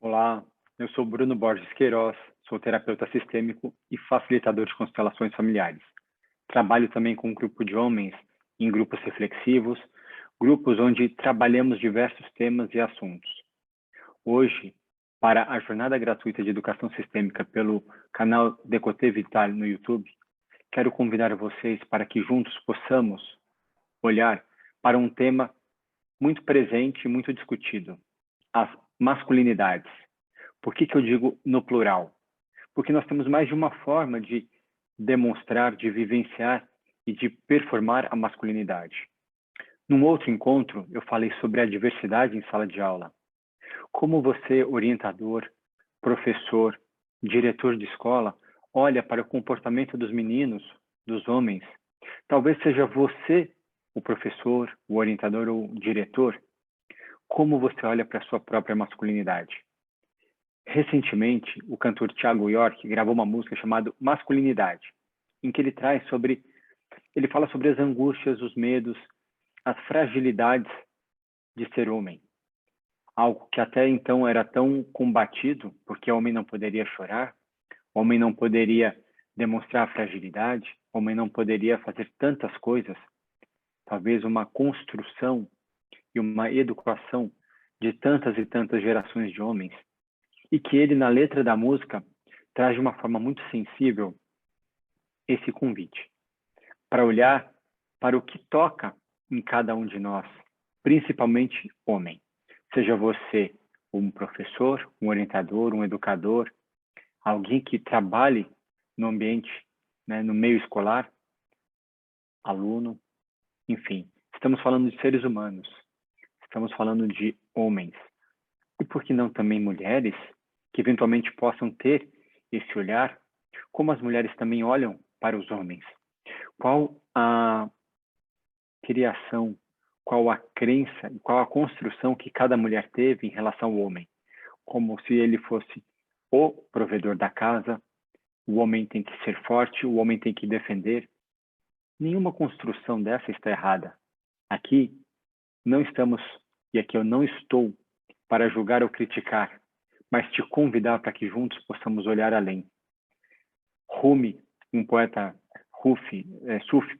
Olá, eu sou Bruno Borges Queiroz, sou terapeuta sistêmico e facilitador de constelações familiares. Trabalho também com um grupo de homens em grupos reflexivos, grupos onde trabalhamos diversos temas e assuntos. Hoje, para a jornada gratuita de educação sistêmica pelo canal Decote Vital no YouTube, quero convidar vocês para que juntos possamos olhar para um tema muito presente e muito discutido: as masculinidades. Por que eu digo no plural? Porque nós temos mais de uma forma de demonstrar, de vivenciar e de performar a masculinidade. Num outro encontro, eu falei sobre a diversidade em sala de aula. Como você, orientador, professor, diretor de escola, olha para o comportamento dos meninos, dos homens. Talvez seja você o professor, o orientador ou o diretor. Como você olha para a sua própria masculinidade? Recentemente, o cantor Thiago York gravou uma música chamada Masculinidade, em que ele fala sobre as angústias, os medos, as fragilidades de ser homem. Algo que até então era tão combatido, porque o homem não poderia chorar, o homem não poderia demonstrar fragilidade, o homem não poderia fazer tantas coisas. Talvez uma construção e uma educação de tantas e tantas gerações de homens, e que ele, na letra da música, traz de uma forma muito sensível esse convite para olhar para o que toca em cada um de nós, principalmente homem. Seja você um professor, um orientador, um educador, alguém que trabalhe no ambiente, no meio escolar, aluno, enfim. Estamos falando de seres humanos, estamos falando de homens. E por que não também mulheres, que eventualmente possam ter esse olhar, como as mulheres também olham para os homens? Qual a criação, qual a crença e qual a construção que cada mulher teve em relação ao homem? Como se ele fosse o provedor da casa, o homem tem que ser forte, o homem tem que defender. Nenhuma construção dessa está errada. Aqui não estamos, e aqui eu não estou para julgar ou criticar, mas te convidar para que juntos possamos olhar além. Rumi, um poeta Sufi,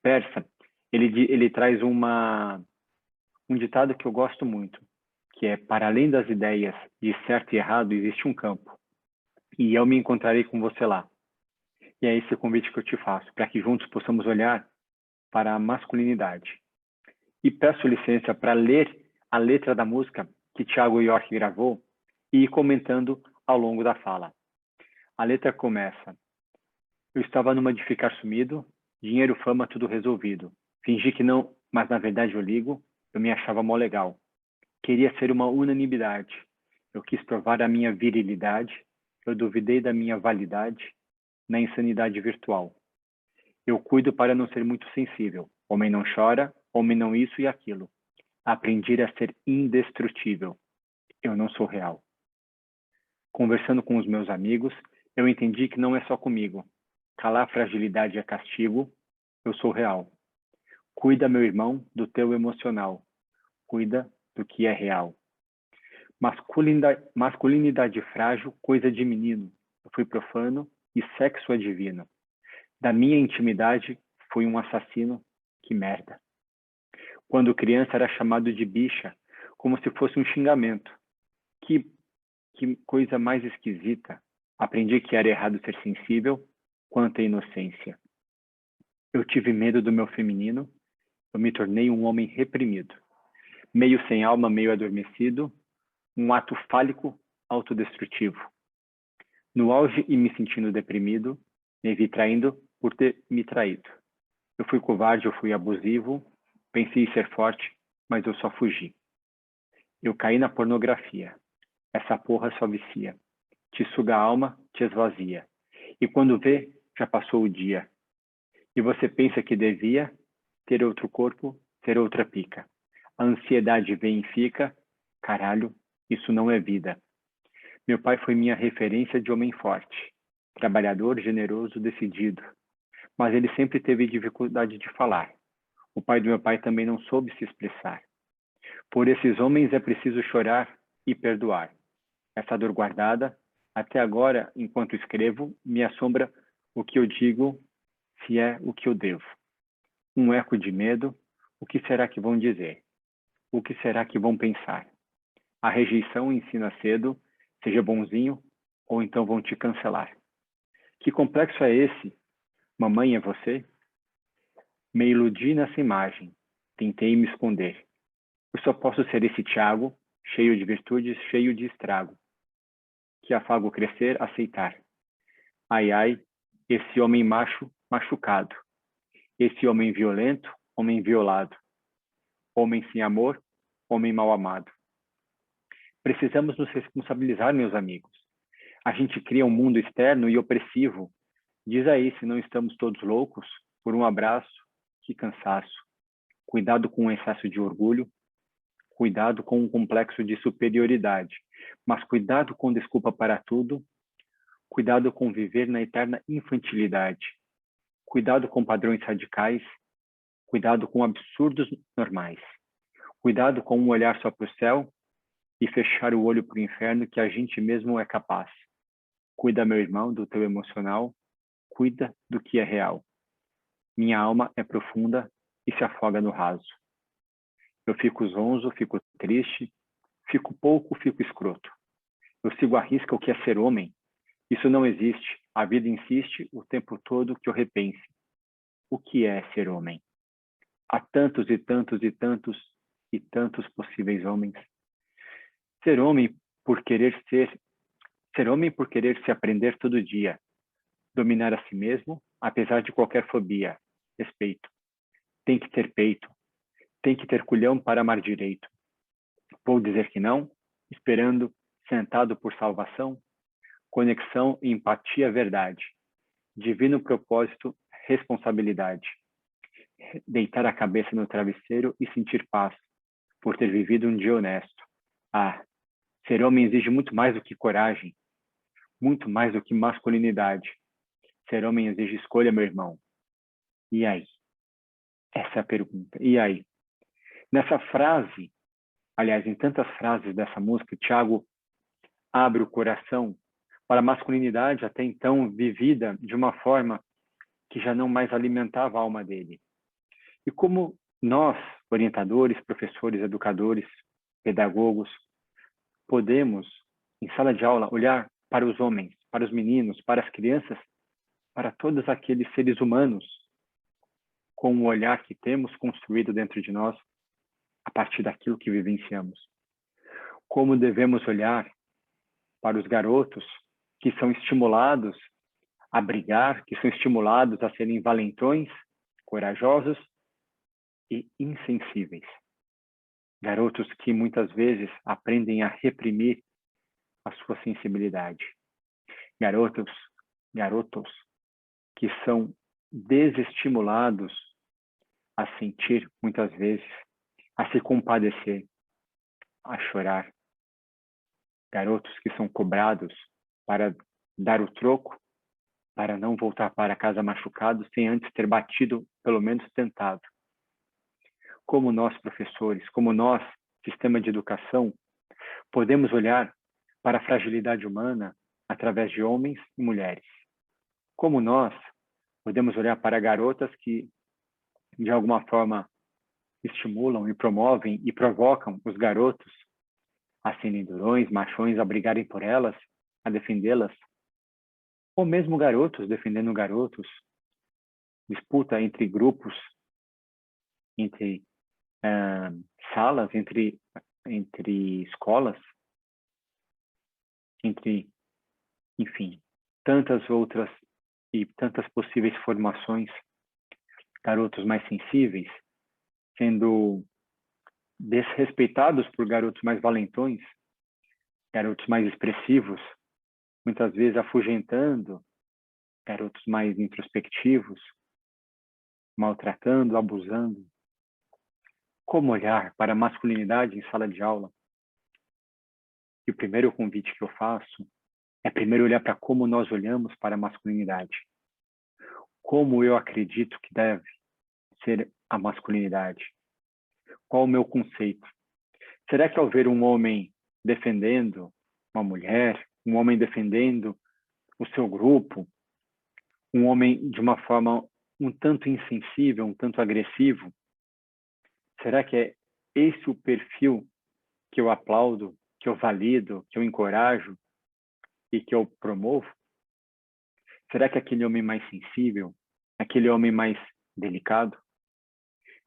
persa, ele traz um ditado que eu gosto muito, que é: para além das ideias de certo e errado, existe um campo. E eu me encontrarei com você lá. E é esse o convite que eu te faço, para que juntos possamos olhar para a masculinidade. E peço licença para ler a letra da música que Thiago York gravou e ir comentando ao longo da fala. A letra começa: eu estava numa de ficar sumido, dinheiro, fama, tudo resolvido. Fingi que não, mas na verdade eu ligo, eu me achava mó legal. Queria ser uma unanimidade. Eu quis provar a minha virilidade, eu duvidei da minha validade na insanidade virtual. Eu cuido para não ser muito sensível. Homem não chora, homem não isso e aquilo. Aprendi a ser indestrutível. Eu não sou real. Conversando com os meus amigos, eu entendi que não é só comigo. Calar fragilidade é castigo. Eu sou real. Cuida, meu irmão, do teu emocional. Cuida do que é real. Masculinidade frágil, coisa de menino. Eu fui profano e sexo é divino. Da minha intimidade, fui um assassino. Que merda. Quando criança era chamado de bicha, como se fosse um xingamento. Que coisa mais esquisita. Aprendi que era errado ser sensível, quanto à inocência. Eu tive medo do meu feminino, eu me tornei um homem reprimido. Meio sem alma, meio adormecido, um ato fálico autodestrutivo. No auge e me sentindo deprimido, me vi traindo por ter me traído. Eu fui covarde, eu fui abusivo, pensei em ser forte, mas eu só fugi. Eu caí na pornografia. Essa porra só vicia. Te suga a alma, te esvazia. E quando vê, já passou o dia. E você pensa que devia ter outro corpo, ter outra pica. A ansiedade vem e fica. Caralho, isso não é vida. Meu pai foi minha referência de homem forte. Trabalhador, generoso, decidido. Mas ele sempre teve dificuldade de falar. O pai do meu pai também não soube se expressar. Por esses homens é preciso chorar e perdoar. Essa dor guardada, até agora, enquanto escrevo, me assombra o que eu digo, se é o que eu devo. Um eco de medo, o que será que vão dizer? O que será que vão pensar? A rejeição ensina cedo, seja bonzinho, ou então vão te cancelar. Que complexo é esse? Mamãe é você? Me iludi nessa imagem. Tentei me esconder. Eu só posso ser esse Tiago, cheio de virtudes, cheio de estrago. Que afago crescer, aceitar. Ai, ai, esse homem macho, machucado. Esse homem violento, homem violado. Homem sem amor, homem mal amado. Precisamos nos responsabilizar, meus amigos. A gente cria um mundo externo e opressivo. Diz aí se não estamos todos loucos por um abraço, que cansaço. Cuidado com o excesso de orgulho, cuidado com o complexo de superioridade, mas cuidado com desculpa para tudo, cuidado com viver na eterna infantilidade, cuidado com padrões radicais, cuidado com absurdos normais, cuidado com um olhar só para o céu e fechar o olho para o inferno que a gente mesmo é capaz. Cuida, meu irmão, do teu emocional, cuida do que é real. Minha alma é profunda e se afoga no raso. Eu fico zonzo, fico triste, fico pouco, fico escroto. Eu sigo à risca o que é ser homem. Isso não existe. A vida insiste o tempo todo que eu repense. O que é ser homem? Há tantos e tantos e tantos e tantos possíveis homens. Ser homem por querer ser homem por querer se aprender todo dia. Dominar a si mesmo, apesar de qualquer fobia. Respeito. Tem que ter peito. Tem que ter culhão para amar direito. Vou dizer que não, esperando, sentado por salvação, conexão e empatia verdade, divino propósito, responsabilidade, deitar a cabeça no travesseiro e sentir paz, por ter vivido um dia honesto. Ah, ser homem exige muito mais do que coragem, muito mais do que masculinidade. Ser homem exige escolha, meu irmão. E aí? Essa é a pergunta. E aí? Nessa frase, aliás, em tantas frases dessa música, Thiago abre o coração para a masculinidade até então vivida de uma forma que já não mais alimentava a alma dele. E como nós, orientadores, professores, educadores, pedagogos, podemos, em sala de aula, olhar para os homens, para os meninos, para as crianças, para todos aqueles seres humanos, com o olhar que temos construído dentro de nós, a partir daquilo que vivenciamos. Como devemos olhar para os garotos que são estimulados a brigar, que são estimulados a serem valentões, corajosos e insensíveis. Garotos que muitas vezes aprendem a reprimir a sua sensibilidade. Garotos que são desestimulados a sentir, muitas vezes, a se compadecer, a chorar. Garotos que são cobrados para dar o troco, para não voltar para casa machucado sem antes ter batido, pelo menos tentado. Como nós, professores, como nós, sistema de educação, podemos olhar para a fragilidade humana através de homens e mulheres. Como nós podemos olhar para garotas que, de alguma forma, estimulam e promovem e provocam os garotos a serem durões, machões, a brigarem por elas, a defendê-las. Ou mesmo garotos defendendo garotos, disputa entre grupos, entre salas, entre escolas, entre, enfim, tantas outras e tantas possíveis formações, garotos mais sensíveis, sendo desrespeitados por garotos mais valentões, garotos mais expressivos, muitas vezes afugentando garotos mais introspectivos, maltratando, abusando. Como olhar para a masculinidade em sala de aula? E o primeiro convite que eu faço é primeiro olhar para como nós olhamos para a masculinidade. Como eu acredito que deve ser a masculinidade? Qual o meu conceito? Será que ao ver um homem defendendo uma mulher, um homem defendendo o seu grupo, um homem de uma forma um tanto insensível, um tanto agressivo? Será que é esse o perfil que eu aplaudo, que eu valido, que eu encorajo e que eu promovo? Será que aquele homem mais sensível, aquele homem mais delicado,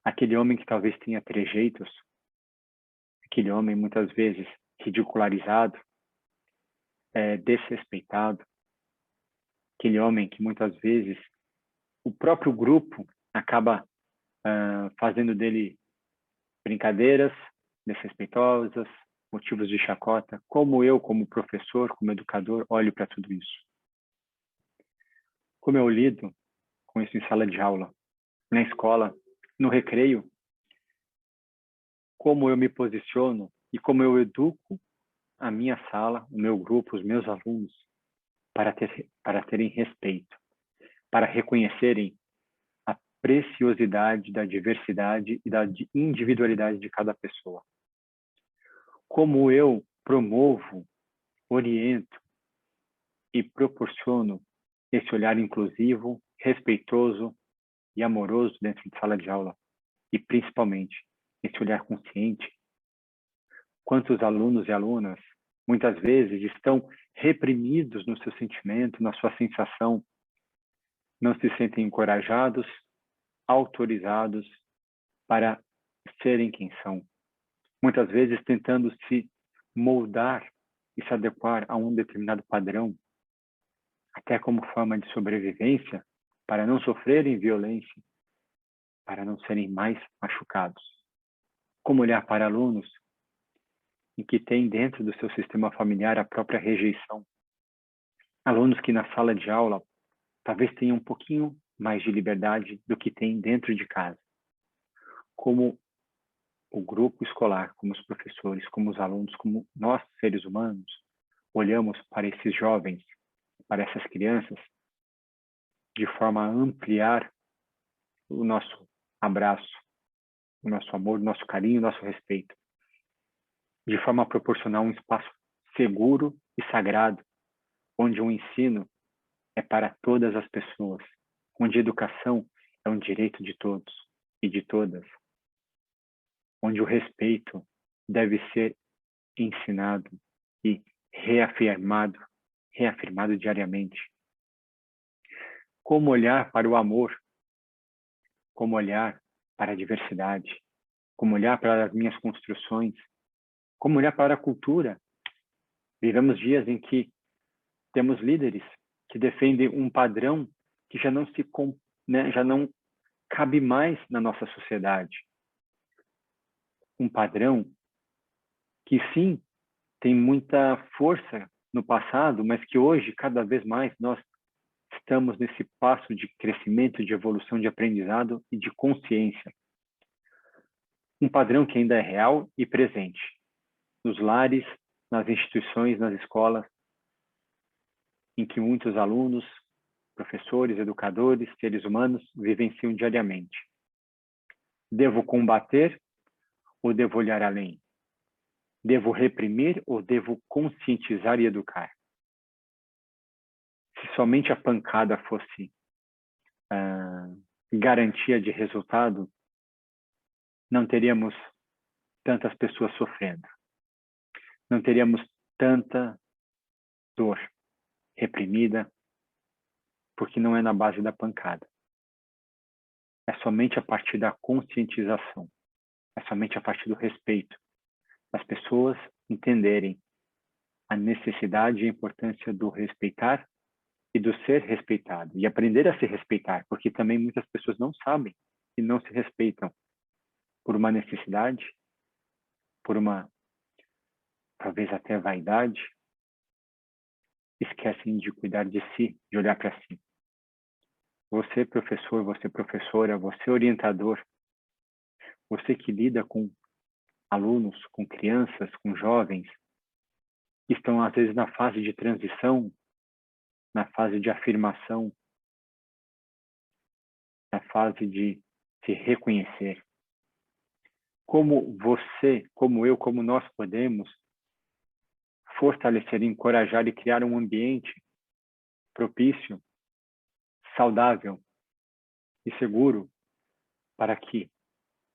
aquele homem que talvez tenha trejeitos, aquele homem muitas vezes ridicularizado, desrespeitado, aquele homem que muitas vezes o próprio grupo acaba fazendo dele brincadeiras desrespeitosas, motivos de chacota, como eu, como professor, como educador, olho para tudo isso? Como eu lido com isso em sala de aula, na escola, no recreio? Como eu me posiciono e como eu educo a minha sala, o meu grupo, os meus alunos, para terem respeito, para reconhecerem a preciosidade da diversidade e da individualidade de cada pessoa? Como eu promovo, oriento e proporciono esse olhar inclusivo, respeitoso e amoroso dentro de sala de aula, e principalmente esse olhar consciente? Quantos alunos e alunas muitas vezes estão reprimidos no seu sentimento, na sua sensação, não se sentem encorajados, autorizados para serem quem são, muitas vezes tentando se moldar e se adequar a um determinado padrão, até como forma de sobrevivência, para não sofrerem violência, para não serem mais machucados. Como olhar para alunos em que têm dentro do seu sistema familiar a própria rejeição? Alunos que na sala de aula talvez tenham um pouquinho mais de liberdade do que tem dentro de casa. Como o grupo escolar, como os professores, como os alunos, como nós, seres humanos, olhamos para esses jovens, para essas crianças, de forma a ampliar o nosso abraço, o nosso amor, o nosso carinho, o nosso respeito, de forma a proporcionar um espaço seguro e sagrado, onde o ensino é para todas as pessoas, onde a educação é um direito de todos e de todas, onde o respeito deve ser ensinado e reafirmado diariamente. Como olhar para o amor, como olhar para a diversidade, como olhar para as minhas construções, como olhar para a cultura. Vivemos dias em que temos líderes que defendem um padrão que já não cabe mais na nossa sociedade. Um padrão que sim tem muita força no passado, mas que hoje cada vez mais nós estamos nesse passo de crescimento, de evolução, de aprendizado e de consciência. Um padrão que ainda é real e presente nos lares, nas instituições, nas escolas, em que muitos alunos, professores, educadores, seres humanos vivenciam diariamente. Devo combater ou devo olhar além? Devo reprimir ou devo conscientizar e educar? Se somente a pancada fosse garantia de resultado, não teríamos tantas pessoas sofrendo. Não teríamos tanta dor reprimida, porque não é na base da pancada. É somente a partir da conscientização. É somente a partir do respeito. As pessoas entenderem a necessidade e a importância do respeitar e do ser respeitado. E aprender a se respeitar, porque também muitas pessoas não sabem e não se respeitam por uma necessidade, por uma, talvez até vaidade, esquecem de cuidar de si, de olhar para si. Você, professor, você, professora, você, orientador, você que lida com alunos, com crianças, com jovens, que estão às vezes na fase de transição, na fase de afirmação, na fase de se reconhecer. Como você, como eu, como nós podemos fortalecer, encorajar e criar um ambiente propício, saudável e seguro para que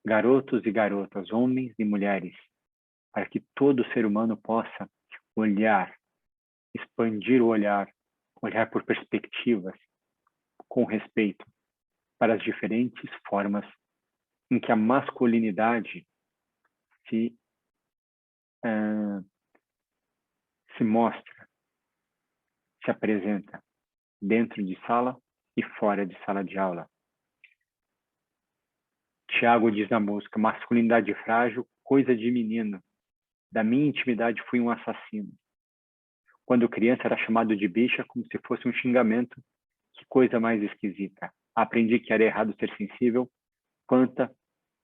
garotos e garotas, homens e mulheres, para que todo ser humano possa olhar, expandir o olhar, olhar por perspectivas, com respeito para as diferentes formas em que a masculinidade se, se mostra, se apresenta dentro de sala e fora de sala de aula. Tiago diz na música: masculinidade frágil, coisa de menino. Da minha intimidade fui um assassino. Quando criança era chamado de bicha como se fosse um xingamento. Que coisa mais esquisita. Aprendi que era errado ser sensível. Quanta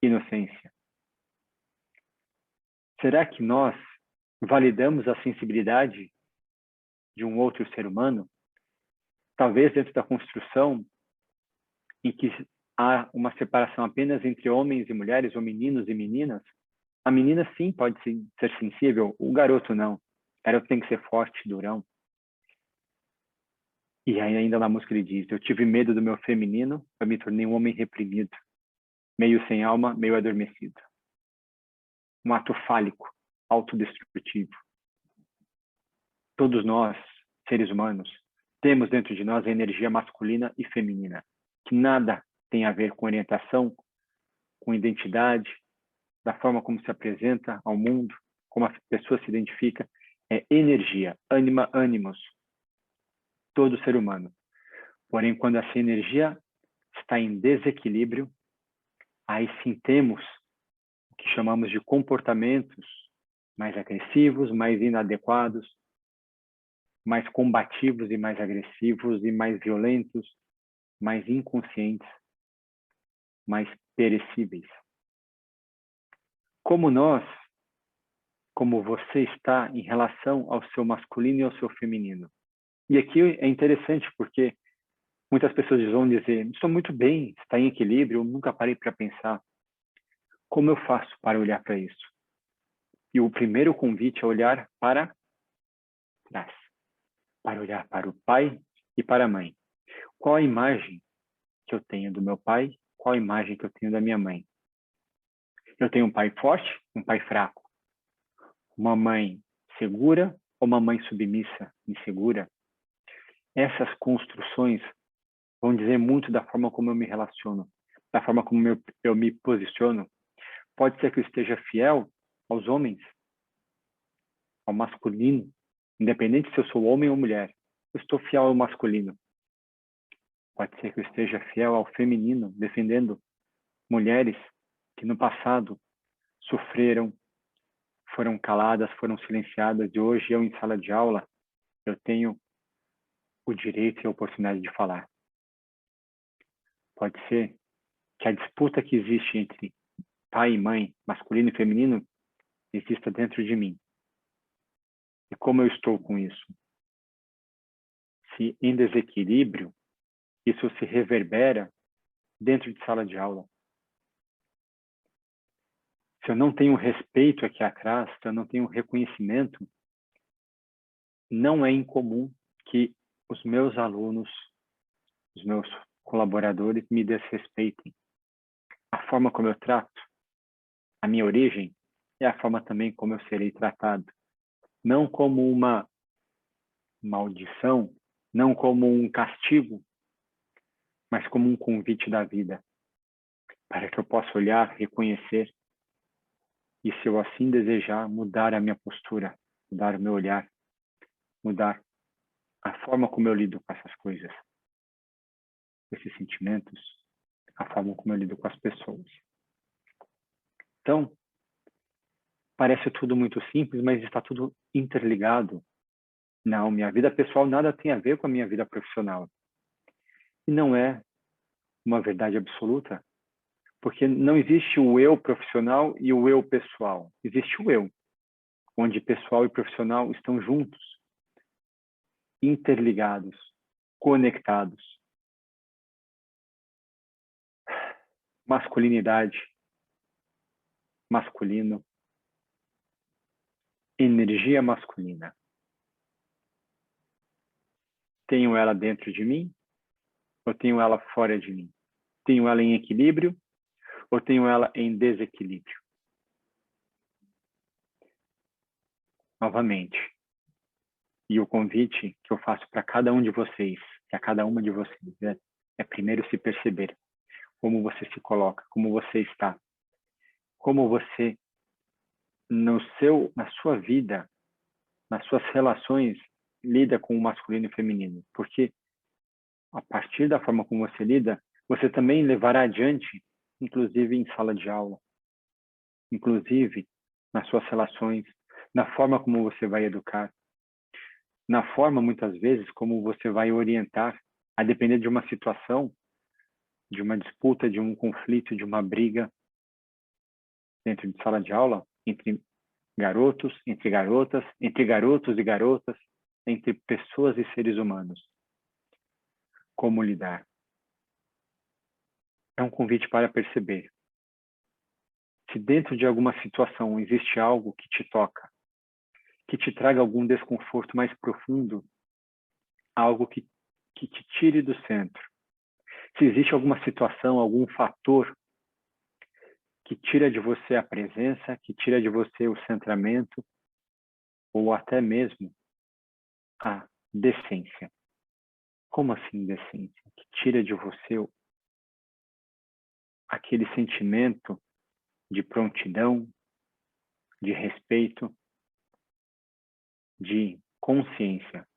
inocência. Será que nós validamos a sensibilidade de um outro ser humano? Talvez dentro da construção em que há uma separação apenas entre homens e mulheres, ou meninos e meninas, a menina sim pode ser sensível, o garoto não. O garoto tem que ser forte, durão. E ainda na música ele diz: eu tive medo do meu feminino, eu me tornei um homem reprimido, meio sem alma, meio adormecido. Um ato fálico, autodestrutivo. Todos nós, seres humanos, temos dentro de nós a energia masculina e feminina, que nada tem a ver com orientação, com identidade, da forma como se apresenta ao mundo, como a pessoa se identifica. É energia, anima, ânimos, todo ser humano. Porém, quando essa energia está em desequilíbrio, aí sim temos o que chamamos de comportamentos mais agressivos, mais inadequados, mais combativos e mais agressivos e mais violentos, mais inconscientes, mais perecíveis. Como nós, como você está em relação ao seu masculino e ao seu feminino? E aqui é interessante porque muitas pessoas vão dizer: estou muito bem, está em equilíbrio, eu nunca parei para pensar. Como eu faço para olhar para isso? E o primeiro convite é olhar para trás, para olhar para o pai e para a mãe. Qual a imagem que eu tenho do meu pai? Qual a imagem que eu tenho da minha mãe? Eu tenho um pai forte, um pai fraco? Uma mãe segura ou uma mãe submissa, insegura? Essas construções vão dizer muito da forma como eu me relaciono, da forma como eu me posiciono. Pode ser que eu esteja fiel aos homens, ao masculino, independente se eu sou homem ou mulher. Eu estou fiel ao masculino. Pode ser que eu esteja fiel ao feminino, defendendo mulheres que no passado sofreram, foram caladas, foram silenciadas, e hoje eu, em sala de aula, eu tenho o direito e a oportunidade de falar. Pode ser que a disputa que existe entre pai e mãe, masculino e feminino, exista dentro de mim. E como eu estou com isso? Se em desequilíbrio, isso se reverbera dentro de sala de aula. Se eu não tenho respeito aqui atrás, se eu não tenho reconhecimento, não é incomum que os meus alunos, os meus colaboradores me desrespeitem. A forma como eu trato, a minha origem, é a forma também como eu serei tratado. Não como uma maldição, não como um castigo, mas como um convite da vida, para que eu possa olhar, reconhecer e, se eu assim desejar, mudar a minha postura, mudar o meu olhar, mudar a forma como eu lido com essas coisas, esses sentimentos, a forma como eu lido com as pessoas. Então, parece tudo muito simples, mas está tudo interligado. Não, minha vida pessoal nada tem a ver com a minha vida profissional. E não é uma verdade absoluta, porque não existe o eu profissional e o eu pessoal. Existe o eu, onde pessoal e profissional estão juntos, interligados, conectados. Masculinidade, masculino, energia masculina. Tenho ela dentro de mim ou tenho ela fora de mim? Tenho ela em equilíbrio ou tenho ela em desequilíbrio? Novamente, e o convite que eu faço para cada um de vocês, para cada uma de vocês, é primeiro se perceber como você se coloca, como você está, como você na sua vida, nas suas relações, lida com o masculino e feminino, porque a partir da forma como você lida, você também levará adiante, inclusive em sala de aula, inclusive nas suas relações, na forma como você vai educar, na forma, muitas vezes, como você vai orientar, a depender de uma situação, de uma disputa, de um conflito, de uma briga dentro de sala de aula, entre garotos, entre garotas, entre garotos e garotas, entre pessoas e seres humanos. Como lidar? É um convite para perceber. Se dentro de alguma situação existe algo que te toca, que te traga algum desconforto mais profundo, algo que te tire do centro. Se existe alguma situação, algum fator que tira de você a presença, que tira de você o centramento, ou até mesmo a decência. Como assim decência? Que tira de você aquele sentimento de prontidão, de respeito, de consciência.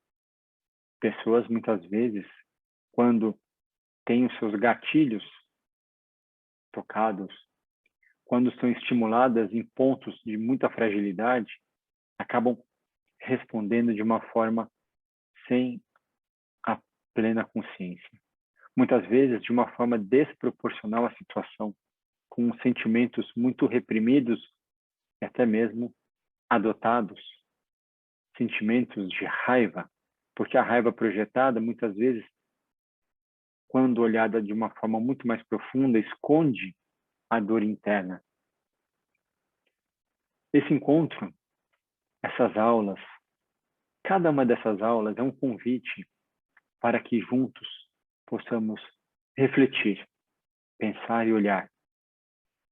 Pessoas, muitas vezes, quando têm os seus gatilhos tocados, quando são estimuladas em pontos de muita fragilidade, acabam respondendo de uma forma sem a plena consciência. Muitas vezes, de uma forma desproporcional à situação, com sentimentos muito reprimidos e até mesmo adotados, sentimentos de raiva, porque a raiva projetada, muitas vezes, quando olhada de uma forma muito mais profunda, esconde a dor interna. Esse encontro, essas aulas, cada uma dessas aulas é um convite para que juntos possamos refletir, pensar e olhar,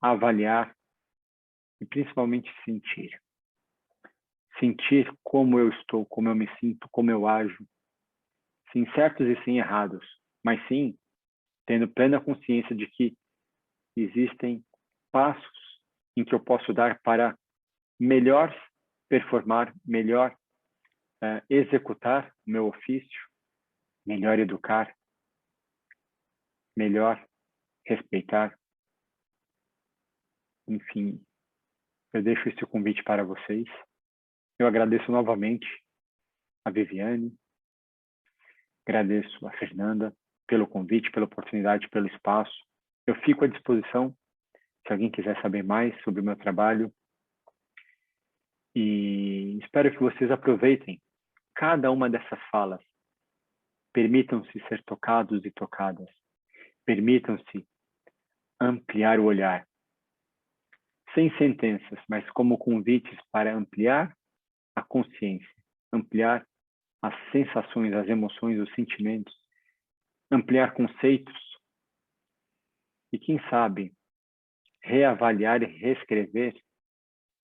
avaliar e principalmente sentir. Sentir como eu estou, como eu me sinto, como eu ajo, sem certos e sem errados, mas sim tendo plena consciência de que existem passos em que eu posso dar para melhor performar, melhor executar o meu ofício, melhor educar, melhor respeitar. Enfim, eu deixo esse convite para vocês. Eu agradeço novamente a Viviane, agradeço a Fernanda pelo convite, pela oportunidade, pelo espaço. Eu fico à disposição se alguém quiser saber mais sobre o meu trabalho e espero que vocês aproveitem cada uma dessas falas. Permitam-se ser tocados e tocadas. Permitam-se ampliar o olhar. Sem sentenças, mas como convites para ampliar a consciência, ampliar as sensações, as emoções, os sentimentos, ampliar conceitos e, quem sabe, reavaliar e reescrever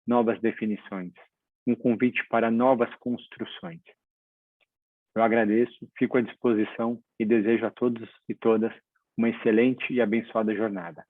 novas definições. Um convite para novas construções. Eu agradeço, fico à disposição e desejo a todos e todas uma excelente e abençoada jornada.